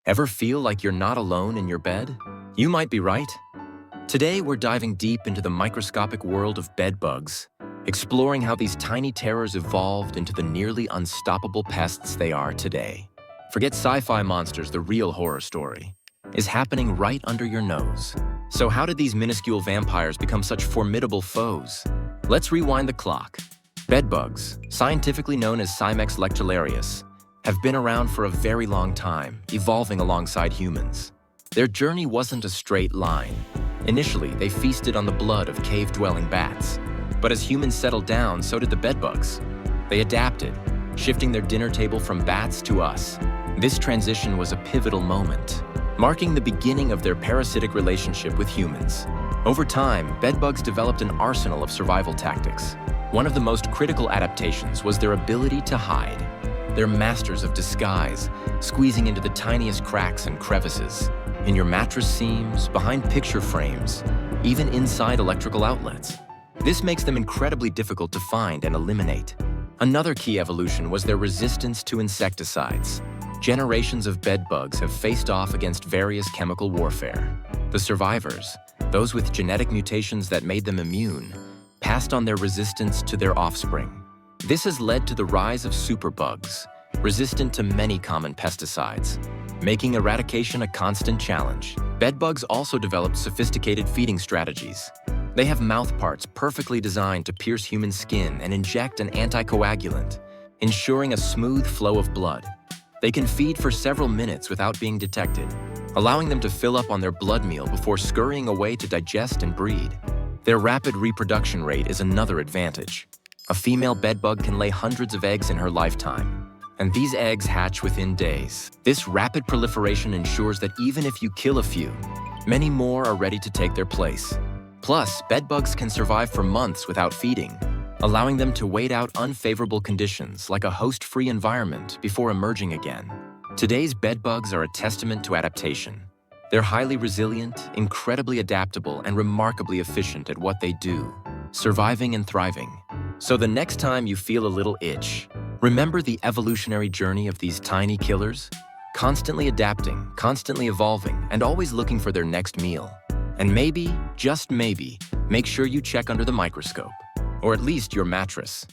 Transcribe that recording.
Ever feel like you're not alone in your bed? You might be right. Today, we're diving deep into the microscopic world of bed bugs, exploring how these tiny terrors evolved into the nearly unstoppable pests they are today. Forget sci-fi monsters, the real horror story is happening right under your nose. So how did these minuscule vampires become such formidable foes? Let's rewind the clock. Bedbugs, scientifically known as Cimex lectularius, have been around for a very long time, evolving alongside humans. Their journey wasn't a straight line. Initially, they feasted on the blood of cave-dwelling bats. But as humans settled down, so did the bedbugs. They adapted, shifting their dinner table from bats to us. This transition was a pivotal moment, marking the beginning of their parasitic relationship with humans. Over time, bedbugs developed an arsenal of survival tactics. One of the most critical adaptations was their ability to hide. They're masters of disguise, squeezing into the tiniest cracks and crevices, in your mattress seams, behind picture frames, even inside electrical outlets. This makes them incredibly difficult to find and eliminate. Another key evolution was their resistance to insecticides. Generations of bedbugs have faced off against various chemical warfare. The survivors, those with genetic mutations that made them immune, passed on their resistance to their offspring. This has led to the rise of superbugs, resistant to many common pesticides, making eradication a constant challenge. Bedbugs also developed sophisticated feeding strategies. They have mouthparts perfectly designed to pierce human skin and inject an anticoagulant, ensuring a smooth flow of blood. They can feed for several minutes without being detected, allowing them to fill up on their blood meal before scurrying away to digest and breed. Their rapid reproduction rate is another advantage. A female bedbug can lay hundreds of eggs in her lifetime, and these eggs hatch within days. This rapid proliferation ensures that even if you kill a few, many more are ready to take their place. Plus, bedbugs can survive for months without feeding, allowing them to wait out unfavorable conditions like a host-free environment before emerging again. Today's bedbugs are a testament to adaptation. They're highly resilient, incredibly adaptable, and remarkably efficient at what they do, surviving and thriving. So the next time you feel a little itch, remember the evolutionary journey of these tiny killers, constantly adapting, constantly evolving, and always looking for their next meal. And maybe, just maybe, make sure you check under the microscope, or at least your mattress.